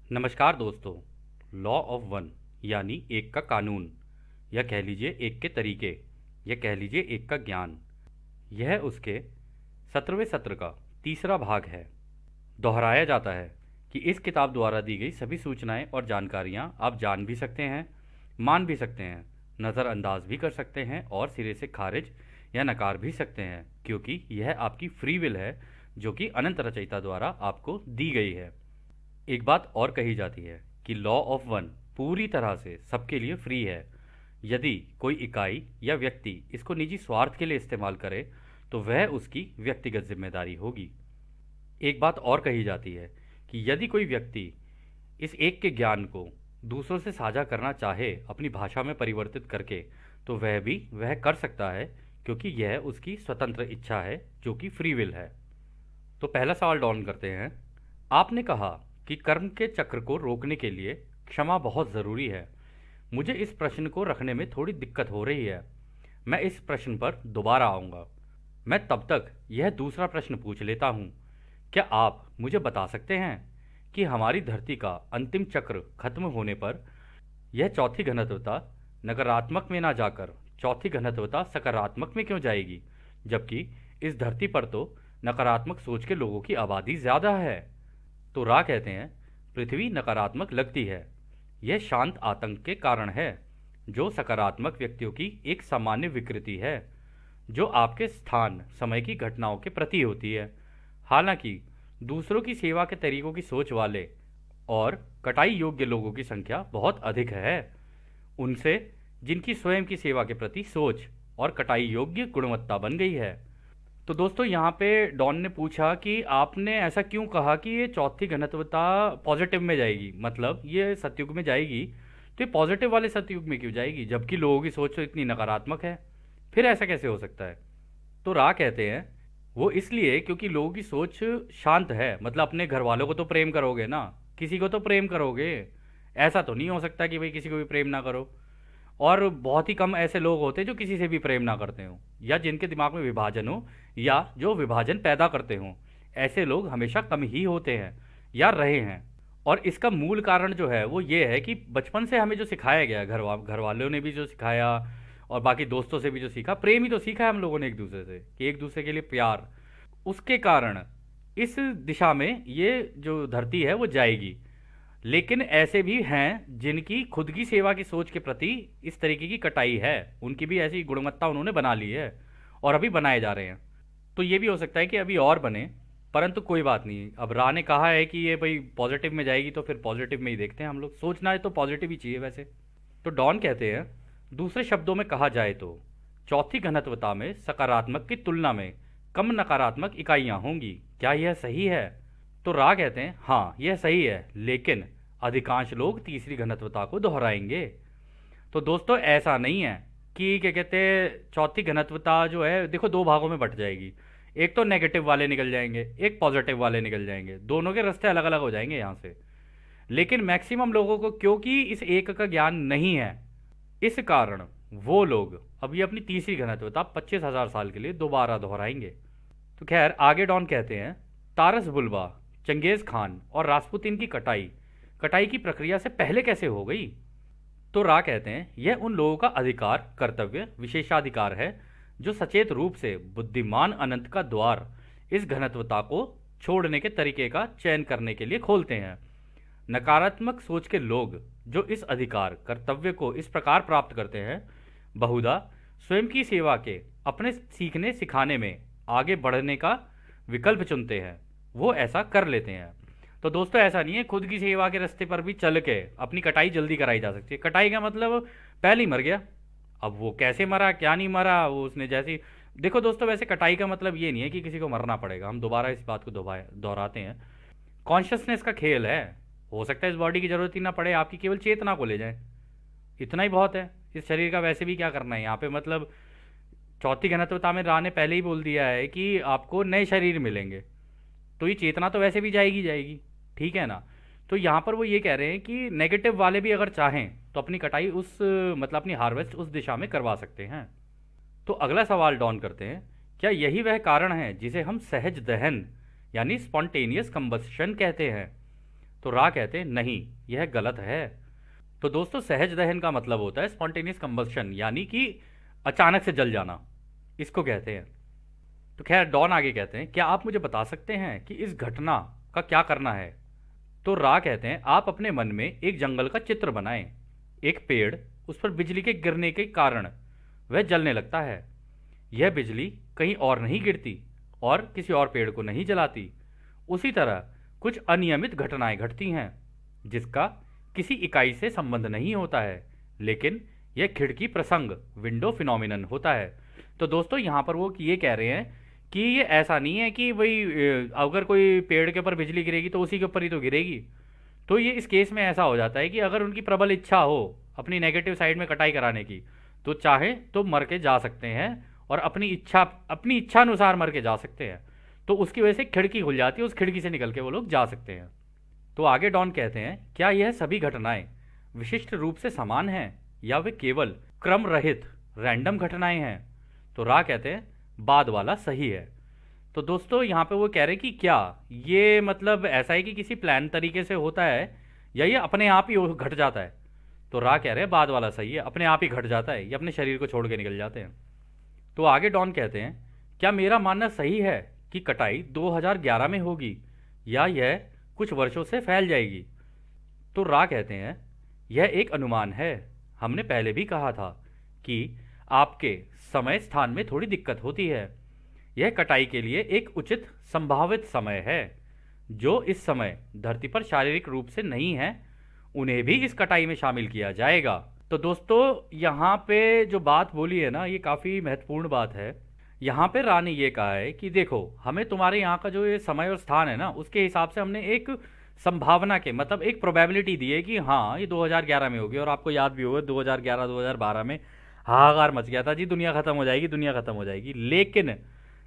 नमस्कार दोस्तों। Law of one यानी एक का कानून, या कह लीजिए एक के तरीके, या कह लीजिए एक का ज्ञान, यह उसके 17वें सत्र का तीसरा भाग है। दोहराया जाता है कि इस किताब द्वारा दी गई सभी सूचनाएं और जानकारियां आप जान भी सकते हैं, मान भी सकते हैं, नज़रअंदाज भी कर सकते हैं और सिरे से खारिज या नकार भी सकते हैं, क्योंकि यह आपकी फ्री विल है जो कि अनंत रचयिता द्वारा आपको दी गई है। एक बात और कही जाती है कि लॉ ऑफ वन पूरी तरह से सबके लिए फ्री है। यदि कोई इकाई या व्यक्ति इसको निजी स्वार्थ के लिए इस्तेमाल करे तो वह उसकी व्यक्तिगत जिम्मेदारी होगी। एक बात और कही जाती है कि यदि कोई व्यक्ति इस एक के ज्ञान को दूसरों से साझा करना चाहे अपनी भाषा में परिवर्तित करके, तो वह कर सकता है, क्योंकि यह उसकी स्वतंत्र इच्छा है जो कि फ्री विल है। तो पहला सवाल डाउन करते हैं। आपने कहा कि कर्म के चक्र को रोकने के लिए क्षमा बहुत ज़रूरी है। मुझे इस प्रश्न को रखने में थोड़ी दिक्कत हो रही है। मैं इस प्रश्न पर दोबारा आऊँगा। मैं तब तक यह दूसरा प्रश्न पूछ लेता हूँ। क्या आप मुझे बता सकते हैं कि हमारी धरती का अंतिम चक्र खत्म होने पर यह चौथी घनत्वता नकारात्मक में ना जाकर चौथी घनत्वता सकारात्मक में क्यों जाएगी, जबकि इस धरती पर तो नकारात्मक सोच के लोगों की आबादी ज़्यादा है? तो रा कहते हैं, पृथ्वी नकारात्मक लगती है। यह शांत आतंक के कारण है, जो सकारात्मक व्यक्तियों की एक सामान्य विकृति है, जो आपके स्थान समय की घटनाओं के प्रति होती है। हालांकि दूसरों की सेवा के तरीकों की सोच वाले और कटाई योग्य लोगों की संख्या बहुत अधिक है, उनसे जिनकी स्वयं की सेवा के प्रति सोच और कटाई योग्य गुणवत्ता बन गई है। तो दोस्तों, यहाँ पे डॉन ने पूछा कि आपने ऐसा क्यों कहा कि ये चौथी घनत्वता पॉजिटिव में जाएगी, मतलब ये सतयुग में जाएगी, तो ये पॉजिटिव वाले सतयुग में क्यों जाएगी जबकि लोगों की सोच तो इतनी नकारात्मक है? फिर ऐसा कैसे हो सकता है? तो रा कहते हैं, वो इसलिए क्योंकि लोगों की सोच शांत है। मतलब अपने घर वालों को तो प्रेम करोगे ना, किसी को तो प्रेम करोगे। ऐसा तो नहीं हो सकता कि भाई किसी को भी प्रेम ना करो। और बहुत ही कम ऐसे लोग होते हैं जो किसी से भी प्रेम ना करते हों, या जिनके दिमाग में विभाजन हो, या जो विभाजन पैदा करते हों। ऐसे लोग हमेशा कम ही होते हैं या रहे हैं। और इसका मूल कारण जो है वो ये है कि बचपन से हमें जो सिखाया गया, घर वालों ने भी जो सिखाया और बाकी दोस्तों से भी जो सीखा, प्रेम ही तो सीखा है हम लोगों ने एक दूसरे से, कि एक दूसरे के लिए प्यार। उसके कारण इस दिशा में ये जो धरती है वो जाएगी। लेकिन ऐसे भी हैं जिनकी खुद की सेवा की सोच के प्रति इस तरीके की कटाई है, उनकी भी ऐसी गुणवत्ता उन्होंने बना ली है और अभी बनाए जा रहे हैं। तो ये भी हो सकता है कि अभी और बने, परंतु कोई बात नहीं। अब रा ने कहा है कि ये भाई पॉजिटिव में जाएगी, तो फिर पॉजिटिव में ही देखते हैं हम लोग। सोचना है तो पॉजिटिव ही चाहिए वैसे। तो डॉन कहते हैं, दूसरे शब्दों में कहा जाए तो चौथी घनत्वता में सकारात्मक की तुलना में कम नकारात्मक इकाइयां होंगी। क्या यह सही है? तो रा कहते हैं, हाँ यह सही है, लेकिन अधिकांश लोग तीसरी घनत्वता को दोहराएंगे। तो दोस्तों, ऐसा नहीं है कि क्या कहते हैं, चौथी घनत्वता जो है देखो दो भागों में बट जाएगी। एक तो नेगेटिव वाले निकल जाएंगे, एक पॉजिटिव वाले निकल जाएंगे, दोनों के रास्ते अलग अलग हो जाएंगे यहाँ से। लेकिन मैक्सिमम लोगों को क्योंकि इस एक का ज्ञान नहीं है, इस कारण वो लोग अभी अपनी तीसरी घनत्वता 25,000 साल के लिए दोबारा दोहराएंगे। तो खैर, आगे डॉन कहते हैं, तारस बुल्बा, चंगेज खान और रासपुतीन की कटाई कटाई की प्रक्रिया से पहले कैसे हो गई? तो रा कहते हैं, यह उन लोगों का अधिकार, कर्तव्य, विशेषाधिकार है जो सचेत रूप से बुद्धिमान अनंत का द्वार इस घनत्वता को छोड़ने के तरीके का चयन करने के लिए खोलते हैं। नकारात्मक सोच के लोग जो इस अधिकार, कर्तव्य को इस प्रकार प्राप्त करते हैं, बहुधा स्वयं की सेवा के अपने सीखने सिखाने में आगे बढ़ने का विकल्प चुनते हैं। वो ऐसा कर लेते हैं। तो दोस्तों, ऐसा नहीं है, खुद की सेवा के रास्ते पर भी चल के अपनी कटाई जल्दी कराई जा सकती है। कटाई का मतलब पहले ही मर गया। अब वो कैसे मरा, क्या नहीं मरा, वो उसने जैसी, देखो दोस्तों, वैसे कटाई का मतलब ये नहीं है कि किसी को मरना पड़ेगा। हम दोबारा इस बात को दोहराते हैं, कॉन्शियसनेस का खेल है। हो सकता है इस बॉडी की जरूरत ही ना पड़े, आपकी केवल चेतना को ले जाए, इतना ही बहुत है। इस शरीर का वैसे भी क्या करना है यहाँ पे। मतलब चौथी घनत्वता में रा ने पहले ही बोल दिया है कि आपको नए शरीर मिलेंगे, तो ये चेतना तो वैसे भी जाएगी जाएगी, ठीक है ना। तो यहाँ पर वो ये कह रहे हैं कि नेगेटिव वाले भी अगर चाहें तो अपनी कटाई उस, मतलब अपनी हार्वेस्ट उस दिशा में करवा सकते हैं। तो अगला सवाल डॉन करते हैं, क्या यही वह कारण है जिसे हम सहज दहन यानी स्पॉन्टेनियस कंबस्शन कहते हैं? तो रा कहते हैं नहीं, यह गलत है। तो दोस्तों सहज दहन का मतलब होता है स्पॉन्टेनियस कंबस्शन, यानी कि अचानक से जल जाना, इसको कहते हैं। तो खैर डॉन आगे कहते हैं, क्या आप मुझे बता सकते हैं कि इस घटना का क्या करना है? तो रा कहते हैं, आप अपने मन में एक जंगल का चित्र बनाएं। एक पेड़, उस पर बिजली के गिरने के कारण वह जलने लगता है। यह बिजली कहीं और नहीं गिरती और किसी और पेड़ को नहीं जलाती। उसी तरह कुछ अनियमित घटनाएं घटती हैं जिसका किसी इकाई से संबंध नहीं होता है, लेकिन यह खिड़की प्रसंग, विंडो फिनोमिनन होता है। तो दोस्तों यहाँ पर वो ये कह रहे हैं कि ये ऐसा नहीं है कि भाई अगर कोई पेड़ के ऊपर बिजली गिरेगी तो उसी के ऊपर ही तो गिरेगी। तो ये इस केस में ऐसा हो जाता है कि अगर उनकी प्रबल इच्छा हो अपनी नेगेटिव साइड में कटाई कराने की, तो चाहे तो मर के जा सकते हैं और अपनी इच्छा अनुसार मर के जा सकते हैं। तो उसकी वजह से खिड़की खुल जाती है, उस खिड़की से निकल के वो लोग जा सकते हैं। तो आगे डॉन कहते हैं, क्या यह सभी घटनाएं विशिष्ट रूप से समान हैं या वे केवल क्रम रहित रैंडम घटनाएं हैं? तो रा कहते हैं बाद वाला सही है। तो दोस्तों यहाँ पे वो कह रहे हैं कि क्या ये मतलब ऐसा है कि किसी प्लान तरीके से होता है या ये अपने आप ही घट जाता है? तो रा कह रहे हैं बाद वाला सही है, अपने आप ही घट जाता है, ये अपने शरीर को छोड़ के निकल जाते हैं। तो आगे डॉन कहते हैं, क्या मेरा मानना सही है कि कटाई 2011 में होगी या यह कुछ वर्षों से फैल जाएगी? तो रा कहते हैं, यह एक अनुमान है। हमने पहले भी कहा था कि आपके समय स्थान में थोड़ी दिक्कत होती है। यह कटाई के लिए एक उचित संभावित समय है। जो इस समय धरती पर शारीरिक रूप से नहीं है, उन्हें भी इस कटाई में शामिल किया जाएगा। तो दोस्तों यहाँ पे जो बात बोली है ना, ये काफ़ी महत्वपूर्ण बात है। यहाँ पे रा ने ये कहा है कि देखो, हमें तुम्हारे यहाँ का जो ये समय और स्थान है ना, उसके हिसाब से हमने एक संभावना के मतलब एक प्रोबेबिलिटी दी है कि हाँ ये 2011 में होगी। और आपको याद भी होगा 2011-2012 में हाहाकार मच गया था जी, दुनिया खत्म हो जाएगी, दुनिया खत्म हो जाएगी। लेकिन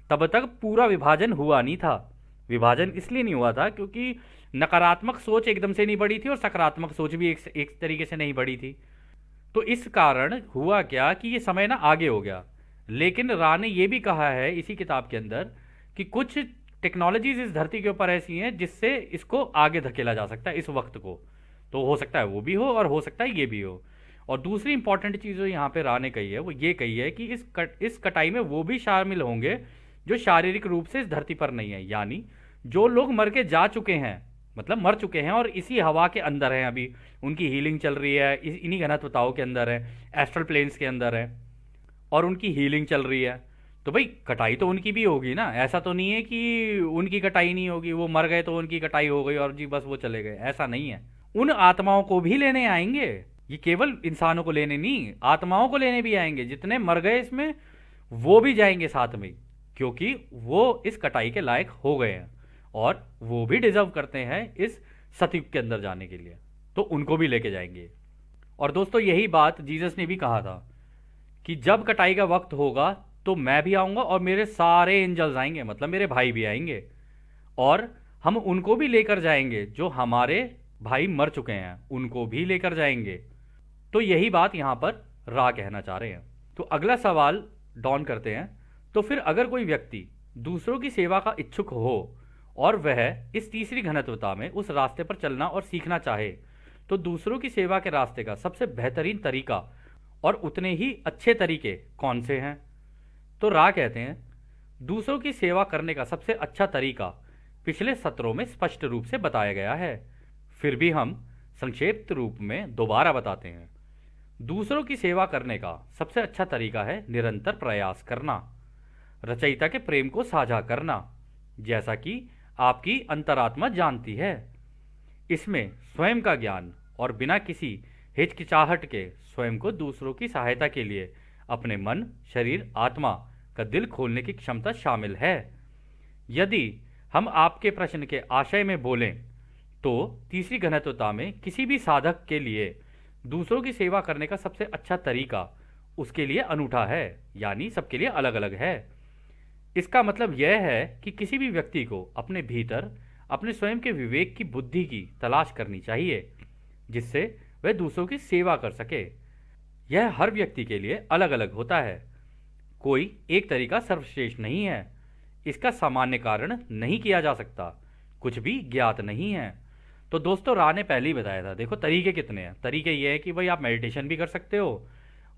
तब तक पूरा विभाजन हुआ नहीं था। विभाजन इसलिए नहीं हुआ था क्योंकि नकारात्मक सोच एकदम से नहीं बढ़ी थी और सकारात्मक सोच भी एक तरीके से नहीं बढ़ी थी। तो इस कारण हुआ क्या कि ये समय ना आगे हो गया। लेकिन रा ने ये भी कहा है इसी किताब के अंदर कि कुछ टेक्नोलॉजीज इस धरती के ऊपर ऐसी हैं जिससे इसको आगे धकेला जा सकता है, इस वक्त को। तो हो सकता है वो भी हो और हो सकता है ये भी हो। और दूसरी इंपॉर्टेंट चीज़ जो यहाँ पे रा ने कही है वो ये कही है कि इस कटाई में वो भी शामिल होंगे जो शारीरिक रूप से इस धरती पर नहीं है, यानी जो लोग मर के जा चुके हैं, मतलब मर चुके हैं और इसी हवा के अंदर हैं, अभी उनकी हीलिंग चल रही है, इन्हीं घनत्वताओं के अंदर है, एस्ट्रल प्लेन्स के अंदर है और उनकी हीलिंग चल रही है। तो भाई कटाई तो उनकी भी होगी ना, ऐसा तो नहीं है कि उनकी कटाई नहीं होगी, वो मर गए तो उनकी कटाई हो गई और जी बस वो चले गए, ऐसा नहीं है। उन आत्माओं को भी लेने आएंगे, ये केवल इंसानों को लेने नहीं, आत्माओं को लेने भी आएंगे। जितने मर गए इसमें वो भी जाएंगे साथ में, क्योंकि वो इस कटाई के लायक हो गए हैं और वो भी डिजर्व करते हैं इस सतयुग के अंदर जाने के लिए, तो उनको भी लेके जाएंगे। और दोस्तों यही बात जीसस ने भी कहा था कि जब कटाई का वक्त होगा तो मैं भी आऊंगा और मेरे सारे एंजल्स आएंगे, मतलब मेरे भाई भी आएंगे और हम उनको भी लेकर जाएंगे, जो हमारे भाई मर चुके हैं उनको भी लेकर जाएंगे। तो यही बात यहां पर रा कहना चाह रहे हैं। तो अगला सवाल डॉन करते हैं, तो फिर अगर कोई व्यक्ति दूसरों की सेवा का इच्छुक हो और वह इस तीसरी घनत्वता में उस रास्ते पर चलना और सीखना चाहे, तो दूसरों की सेवा के रास्ते का सबसे बेहतरीन तरीका और उतने ही अच्छे तरीके कौन से हैं? तो रा कहते हैं, दूसरों की सेवा करने का सबसे अच्छा तरीका पिछले सत्रों में स्पष्ट रूप से बताया गया है, फिर भी हम संक्षिप्त रूप में दोबारा बताते हैं। दूसरों की सेवा करने का सबसे अच्छा तरीका है निरंतर प्रयास करना, रचयिता के प्रेम को साझा करना, जैसा कि आपकी अंतरात्मा जानती है। इसमें स्वयं का ज्ञान और बिना किसी हिचकिचाहट के स्वयं को दूसरों की सहायता के लिए अपने मन, शरीर, आत्मा का दिल खोलने की क्षमता शामिल है। यदि हम आपके प्रश्न के आशय में बोलें तो तीसरी घनत्वता में किसी भी साधक के लिए दूसरों की सेवा करने का सबसे अच्छा तरीका उसके लिए अनूठा है, यानी सबके लिए अलग अलग है। इसका मतलब यह है कि किसी भी व्यक्ति को अपने भीतर अपने स्वयं के विवेक की बुद्धि की तलाश करनी चाहिए, जिससे वह दूसरों की सेवा कर सके। यह हर व्यक्ति के लिए अलग अलग होता है, कोई एक तरीका सर्वश्रेष्ठ नहीं है। इसका सामान्य कारण नहीं किया जा सकता, कुछ भी ज्ञात नहीं है। तो दोस्तों रा ने पहले ही बताया था, देखो तरीके कितने हैं। तरीके ये है कि भाई आप मेडिटेशन भी कर सकते हो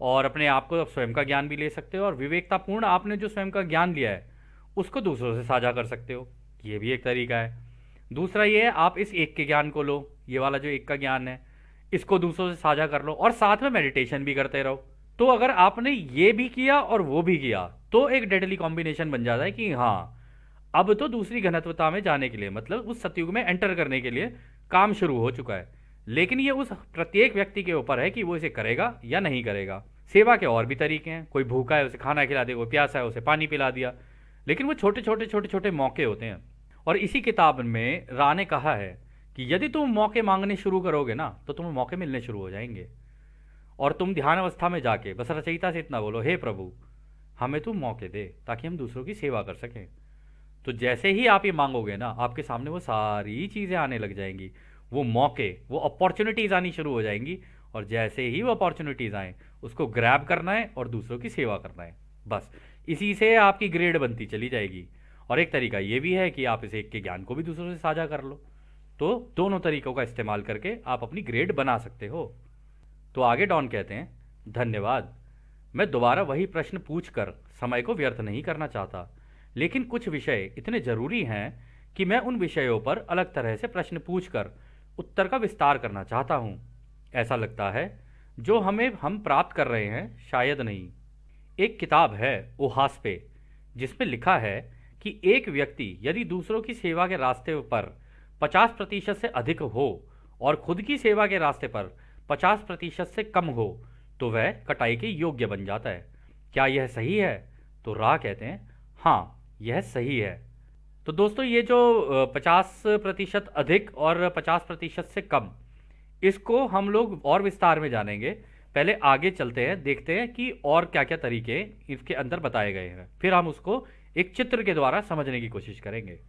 और अपने आप को स्वयं का ज्ञान भी ले सकते हो, और विवेकतापूर्ण आपने जो स्वयं का ज्ञान लिया है उसको दूसरों से साझा कर सकते हो, ये भी एक तरीका है। दूसरा ये है आप इस एक के ज्ञान को लो, ये वाला जो एक का ज्ञान है इसको दूसरों से साझा कर लो और साथ में मेडिटेशन भी करते रहो। तो अगर आपने ये भी किया और वो भी किया तो एक डेडली कॉम्बिनेशन बन जाता है कि हाँ, अब तो दूसरी घनत्वता में जाने के लिए, मतलब उस सतयुग में एंटर करने के लिए काम शुरू हो चुका है। लेकिन ये उस प्रत्येक व्यक्ति के ऊपर है कि वो इसे करेगा या नहीं करेगा। सेवा के और भी तरीके हैं, कोई भूखा है उसे खाना खिला दिया, कोई प्यासा है उसे पानी पिला दिया, लेकिन वो छोटे छोटे छोटे छोटे मौके होते हैं। और इसी किताब में रा ने कहा है कि यदि तुम मौके मांगने शुरू करोगे ना तो तुम्हें मौके मिलने शुरू हो जाएंगे, और तुम ध्यान अवस्था में जाके बस रचयिता से इतना बोलो, हे प्रभु हमें तुम मौके दे ताकि हम दूसरों की सेवा कर सकें। तो जैसे ही आप ये मांगोगे ना आपके सामने वो सारी चीज़ें आने लग जाएंगी, वो मौके, वो अपॉर्चुनिटीज़ आनी शुरू हो जाएंगी, और जैसे ही वो अपॉर्चुनिटीज़ आएँ उसको ग्रैब करना है और दूसरों की सेवा करना है, बस इसी से आपकी ग्रेड बनती चली जाएगी। और एक तरीका ये भी है कि आप इस एक के ज्ञान को भी दूसरों से साझा कर लो, तो दोनों तरीकों का इस्तेमाल करके आप अपनी ग्रेड बना सकते हो। तो आगे डॉन कहते हैं, धन्यवाद, मैं दोबारा वही प्रश्न पूछकर समय को व्यर्थ नहीं करना चाहता, लेकिन कुछ विषय इतने जरूरी हैं कि मैं उन विषयों पर अलग तरह से प्रश्न पूछकर उत्तर का विस्तार करना चाहता हूँ। ऐसा लगता है जो हम प्राप्त कर रहे हैं शायद नहीं। एक किताब है ओहास पे जिसमें लिखा है कि एक व्यक्ति यदि दूसरों की सेवा के रास्ते पर 50% से अधिक हो और खुद की सेवा के रास्ते पर 50% से कम हो तो वह कटाई के योग्य बन जाता है। क्या यह सही है? तो रा कहते हैं हाँ, यह सही है। तो दोस्तों ये जो 50% अधिक और 50% से कम, इसको हम लोग और विस्तार में जानेंगे। पहले आगे चलते हैं, देखते हैं कि और क्या क्या तरीके इसके अंदर बताए गए हैं, फिर हम उसको एक चित्र के द्वारा समझने की कोशिश करेंगे।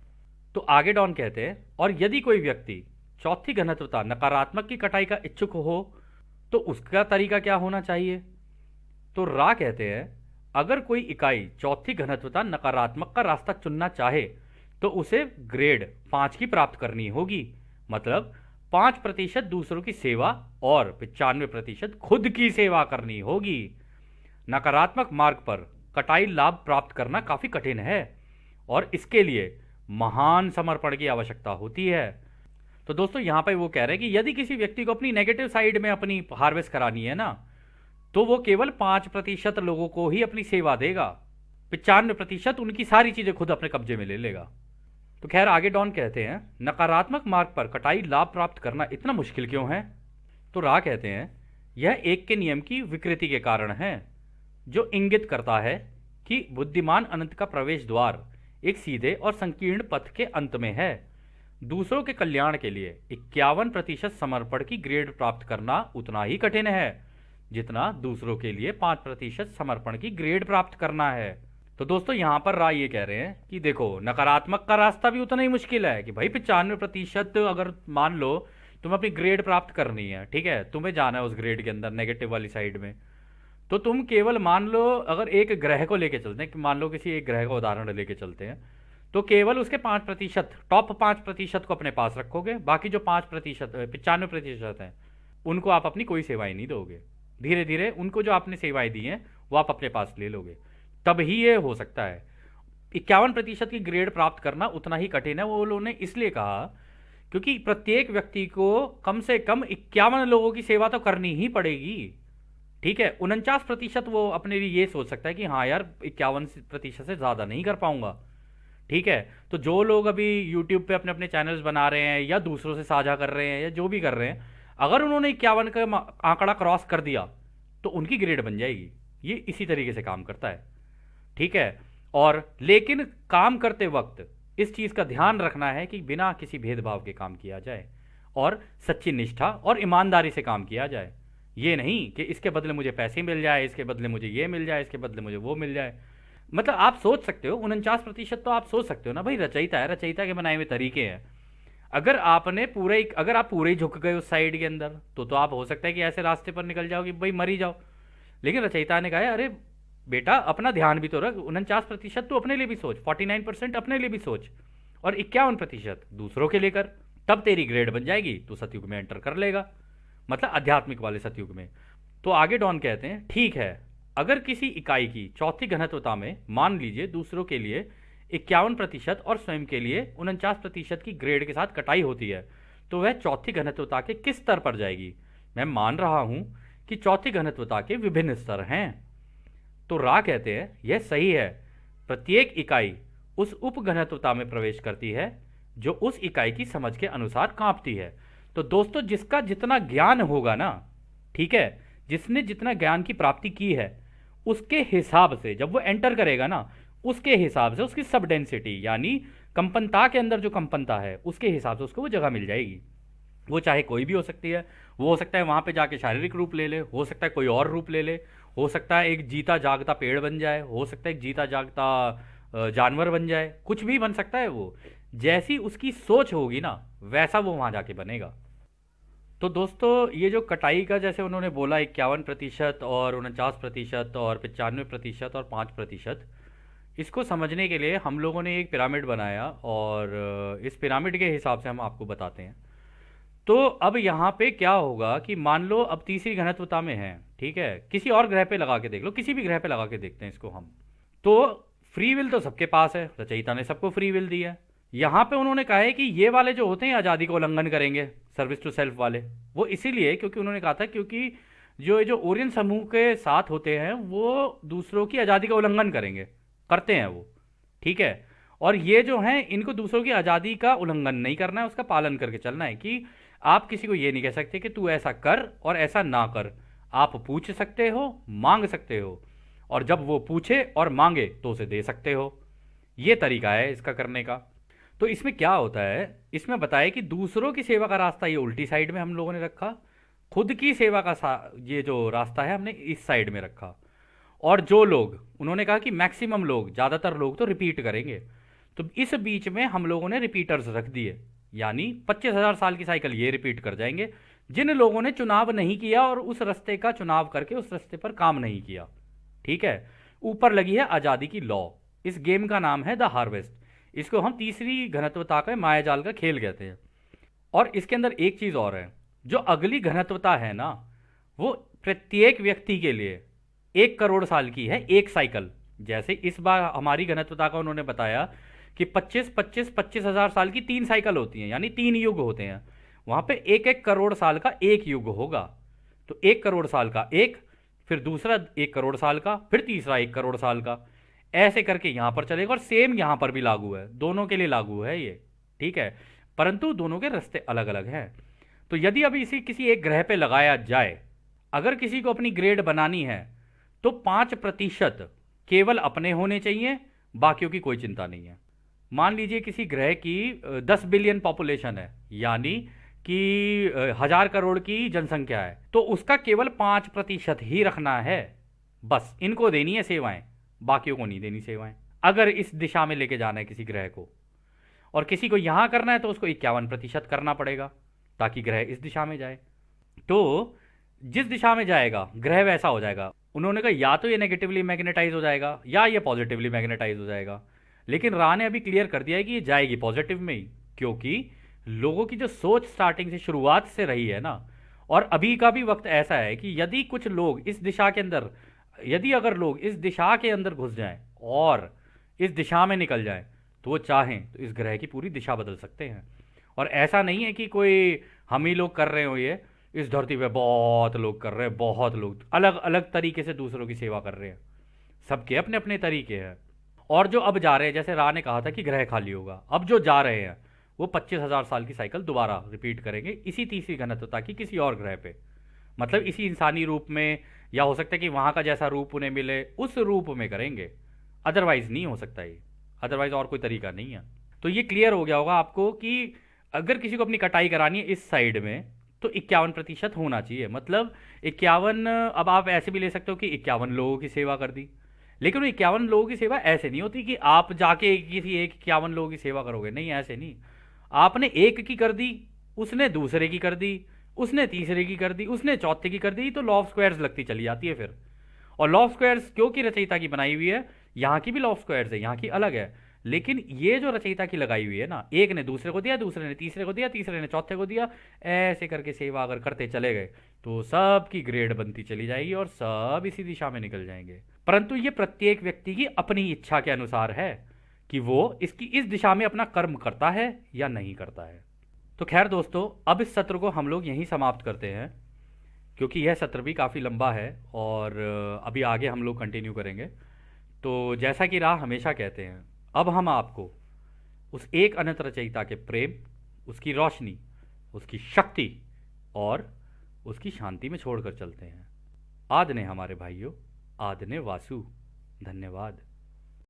तो आगे डॉन कहते हैं, और यदि कोई व्यक्ति चौथी घनत्वता नकारात्मक की कटाई का इच्छुक हो तो उसका तरीका क्या होना चाहिए? तो रा कहते हैं, अगर कोई इकाई चौथी घनत्वता नकारात्मक का रास्ता चुनना चाहे तो उसे ग्रेड 5 की प्राप्त करनी होगी, मतलब 5% दूसरों की सेवा और 95% खुद की सेवा करनी होगी। नकारात्मक मार्ग पर कटाई लाभ प्राप्त करना काफी कठिन है और इसके लिए महान समर्पण की आवश्यकता होती है। तो दोस्तों यहां पर वो कह रहे हैं कि यदि किसी व्यक्ति को अपनी नेगेटिव साइड में अपनी हार्वेस्ट करानी है ना, तो वो केवल 5% लोगों को ही अपनी सेवा देगा, 95% उनकी सारी चीजें खुद अपने कब्जे में ले लेगा। तो खैर आगे डॉन कहते हैं, नकारात्मक मार्ग पर कटाई लाभ प्राप्त करना इतना मुश्किल क्यों है? तो रा कहते हैं, यह एक के नियम की विकृति के कारण है, जो इंगित करता है कि बुद्धिमान अनंत का प्रवेश द्वार एक सीधे और संकीर्ण पथ के अंत में है। दूसरों के कल्याण के लिए 51% समर्पण की ग्रेड प्राप्त करना उतना ही कठिन है जितना दूसरों के लिए 5% समर्पण की ग्रेड प्राप्त करना है। तो दोस्तों यहां पर राय ये कह रहे हैं कि देखो नकारात्मक का रास्ता भी उतना ही मुश्किल है कि भाई 95% अगर मान लो तुम्हें अपनी ग्रेड प्राप्त करनी है, ठीक है, तुम्हें जाना है उस ग्रेड के अंदर नेगेटिव वाली साइड में, तो तुम केवल मान लो अगर एक ग्रह को लेके चलते हैं, मान लो किसी एक ग्रह का उदाहरण लेके चलते हैं, तो केवल उसके 5% टॉप 5% को अपने पास रखोगे, बाकी जो 5% 95% है उनको आप अपनी कोई सेवाएं नहीं दोगे। धीरे धीरे उनको जो आपने सेवाएं दी हैं वो आप अपने पास ले लोगे, तब ही ये हो सकता है। 51% की ग्रेड प्राप्त करना उतना ही कठिन है, वो लोगों ने इसलिए कहा क्योंकि प्रत्येक व्यक्ति को कम से कम 51 लोगों की सेवा तो करनी ही पड़ेगी, ठीक है। 49% वो अपने लिए ये सोच सकता है कि हाँ यार 51% से ज्यादा नहीं कर पाऊंगा, ठीक है। तो जो लोग अभी YouTube पे अपने अपने चैनल्स बना रहे हैं या दूसरों से साझा कर रहे हैं या जो भी कर रहे हैं, अगर उन्होंने 51 का आंकड़ा क्रॉस कर दिया तो उनकी ग्रेड बन जाएगी। ये इसी तरीके से काम करता है, ठीक है। और लेकिन काम करते वक्त इस चीज का ध्यान रखना है कि बिना किसी भेदभाव के काम किया जाए और सच्ची निष्ठा और ईमानदारी से काम किया जाए। ये नहीं कि इसके बदले मुझे पैसे मिल जाए, इसके बदले मुझे ये मिल जाए, इसके बदले मुझे वो मिल जाए। मतलब आप सोच सकते हो 49% तो आप सोच सकते हो ना भाई, रचयिता है, रचयिता के बनाए हुए तरीके हैं। अगर आप पूरे ही झुक गए उस साइड के अंदर तो आप हो सकता है कि ऐसे रास्ते पर निकल जाओ कि भाई मरी जाओ। लेकिन रचयिता ने कहा अरे बेटा अपना ध्यान भी तो रख, 49% तो अपने लिए भी सोच, 49% अपने लिए भी सोच और 51% दूसरों के लिए कर। तब तेरी ग्रेड बन जाएगी, तो सतयुग में एंटर कर लेगा, मतलब आध्यात्मिक वाले सतयुग में। तो आगे डॉन कहते हैं, ठीक है, अगर किसी इकाई की चौथी घनत्वता में मान लीजिए दूसरों के लिए 51% और स्वयं के लिए 49% की ग्रेड के साथ कटाई होती है, तो वह चौथी घनत्वता के किस स्तर पर जाएगी? मैं मान रहा हूं कि चौथी घनत्वता के विभिन्न स्तर हैं। तो रा कहते हैं, यह सही है, प्रत्येक इकाई उस उप घनत्वता में प्रवेश करती है जो उस इकाई की समझ के अनुसार कांपती है। तो दोस्तों, जिसका जितना ज्ञान होगा ना, ठीक है, जिसने जितना ज्ञान की प्राप्ति की है, उसके हिसाब से जब वो एंटर करेगा ना, उसके हिसाब से उसकी सब डेंसिटी यानी कंपनता के अंदर जो कंपनता है उसके हिसाब से उसको वो जगह मिल जाएगी। वो चाहे कोई भी हो सकती है, वो हो सकता है वहां पे जाके शारीरिक रूप ले ले, हो सकता है कोई और रूप ले ले, हो सकता है एक जीता जागता पेड़ बन जाए, हो सकता है एक जीता जागता जानवर बन जाए, कुछ भी बन सकता है। वो जैसी उसकी सोच होगी ना, वैसा वो वहां जाके बनेगा। तो दोस्तों, ये जो कटाई का जैसे उन्होंने बोला 51% और 49% और 95% और 5%, इसको समझने के लिए हम लोगों ने एक पिरामिड बनाया और इस पिरामिड के हिसाब से हम आपको बताते हैं। तो अब यहाँ पे क्या होगा कि मान लो अब तीसरी घनत्वता में है, ठीक है, किसी और ग्रह पे लगा के देख लो, किसी भी ग्रह पे लगा के देखते हैं इसको हम। तो फ्री विल तो सबके पास है, रचयिता ने सबको फ्री विल दी है। यहाँ पे उन्होंने कहा है कि ये वाले जो होते हैं आज़ादी का उल्लंघन करेंगे, सर्विस टू सेल्फ वाले, वो इसीलिए क्योंकि उन्होंने कहा था क्योंकि जो ये जो ओरियन समूह के साथ होते हैं वो दूसरों की आज़ादी का उल्लंघन करेंगे, करते हैं वो, ठीक है। और ये जो हैं इनको दूसरों की आज़ादी का उल्लंघन नहीं करना है, उसका पालन करके चलना है कि आप किसी को ये नहीं कह सकते कि तू ऐसा कर और ऐसा ना कर। आप पूछ सकते हो, मांग सकते हो, और जब वो पूछे और मांगे तो उसे दे सकते हो। ये तरीका है इसका करने का। तो इसमें क्या होता है, इसमें बताया कि दूसरों की सेवा का रास्ता ये उल्टी साइड में हम लोगों ने रखा, खुद की सेवा का ये जो रास्ता है हमने इस साइड में रखा। और जो लोग, उन्होंने कहा कि मैक्सिमम लोग, ज़्यादातर लोग तो रिपीट करेंगे, तो इस बीच में हम लोगों ने रिपीटर्स रख दिए, यानी 25,000 साल की साइकिल ये रिपीट कर जाएंगे जिन लोगों ने चुनाव नहीं किया और उस रास्ते का चुनाव करके उस रास्ते पर काम नहीं किया, ठीक है। ऊपर लगी है आज़ादी की लॉ। इस गेम का नाम है द हार्वेस्ट। इसको हम तीसरी घनत्वता का मायाजाल का खेल कहते हैं। और इसके अंदर एक चीज़ और है, जो अगली घनत्वता है ना, वो प्रत्येक व्यक्ति के लिए 1 करोड़ साल की है, एक साइकिल। जैसे इस बार हमारी घनत्वता का उन्होंने बताया कि 25,000 साल की 3 साइकिल होती हैं, यानी 3 युग होते हैं। वहां पे 1-1 करोड़ साल का एक युग होगा। तो 1 करोड़ साल का एक, फिर दूसरा 1 करोड़ साल का, फिर तीसरा 1 करोड़ साल का, ऐसे करके यहां पर चलेगा। और सेम यहां पर भी लागू है, दोनों के लिए लागू है ये, ठीक है, परंतु दोनों के रास्ते अलग अलग हैं। तो यदि अभी इसे किसी एक ग्रह पे लगाया जाए, अगर किसी को अपनी ग्रेड बनानी है, तो 5% केवल अपने होने चाहिए, बाकियों की कोई चिंता नहीं है। मान लीजिए किसी ग्रह की 10 बिलियन पॉपुलेशन है, यानी कि 1,000 करोड़ की जनसंख्या है, तो उसका केवल 5% ही रखना है, बस इनको देनी है सेवाएं, बाकियों को नहीं देनी सेवाएं। अगर इस दिशा में लेके जाना है किसी ग्रह को, और किसी को यहां करना है, तो उसको 51% करना पड़ेगा ताकि ग्रह इस दिशा में जाए। तो जिस दिशा में जाएगा ग्रह वैसा हो जाएगा। उन्होंने कहा या तो ये नेगेटिवली मैग्नेटाइज हो जाएगा या ये पॉजिटिवली मैग्नेटाइज हो जाएगा, लेकिन रा ने अभी क्लियर कर दिया है कि ये जाएगी पॉजिटिव में ही, क्योंकि लोगों की जो सोच स्टार्टिंग से, शुरुआत से रही है ना, और अभी का भी वक्त ऐसा है कि यदि कुछ लोग इस दिशा के अंदर, यदि अगर लोग इस दिशा के अंदर घुस जाएं और इस दिशा में निकल जाएं, तो वो चाहें तो इस ग्रह की पूरी दिशा बदल सकते हैं। और ऐसा नहीं है कि कोई हम ही लोग कर रहे हो, ये इस धरती पे बहुत लोग कर रहे हैं, बहुत लोग अलग अलग तरीके से दूसरों की सेवा कर रहे हैं, सबके अपने अपने तरीके हैं। और जो अब जा रहे हैं, जैसे रा ने कहा था कि ग्रह खाली होगा, अब जो जा रहे हैं वो 25,000 साल की साइकिल दोबारा रिपीट करेंगे इसी तीसरी घनत्वता की किसी और ग्रह पे, मतलब इसी इंसानी रूप में, या हो सकता है कि वहां का जैसा रूप उन्हें मिले उस रूप में करेंगे, अदरवाइज नहीं हो सकता ये, अदरवाइज और कोई तरीका नहीं है। तो ये क्लियर हो गया होगा आपको कि अगर किसी को अपनी कटाई करानी है इस साइड में, तो 51% होना चाहिए। मतलब 51, अब आप ऐसे भी ले सकते हो कि 51 लोगों की सेवा कर दी, लेकिन 51 लोगों की सेवा ऐसे नहीं होती कि आप जाके किसी एक 51 लोगों की सेवा करोगे, नहीं, ऐसे नहीं। आपने एक की कर दी, उसने दूसरे की कर दी, उसने तीसरे की कर दी, उसने चौथे की कर दी, तो लॉ ऑफ स्क्वायर्स लगती चली जाती है फिर। और लॉ ऑफ स्क्वायर्स क्योंकि रचयिता की बनाई हुई है, यहाँ की भी लॉ ऑफ स्क्वायर्स है, यहाँ की अलग है, लेकिन ये जो रचयिता की लगाई हुई है ना, एक ने दूसरे को दिया, दूसरे ने तीसरे को दिया, तीसरे ने चौथे को दिया, ऐसे करके सेवा अगर करते चले गए तो सबकी ग्रेड बनती चली जाएगी और सब इसी दिशा में निकल जाएंगे। परंतु ये प्रत्येक व्यक्ति की अपनी इच्छा के अनुसार है कि वो इसकी इस दिशा में अपना कर्म करता है या नहीं करता है। तो खैर दोस्तों, अब इस सत्र को हम लोग यहीं समाप्त करते हैं, क्योंकि यह सत्र भी काफ़ी लंबा है और अभी आगे हम लोग कंटिन्यू करेंगे। तो जैसा कि राह हमेशा कहते हैं, अब हम आपको उस एक अनंत रचयिता के प्रेम, उसकी रोशनी, उसकी शक्ति और उसकी शांति में छोड़कर चलते हैं। आद ने हमारे भाइयों, आद ने वासु। धन्यवाद।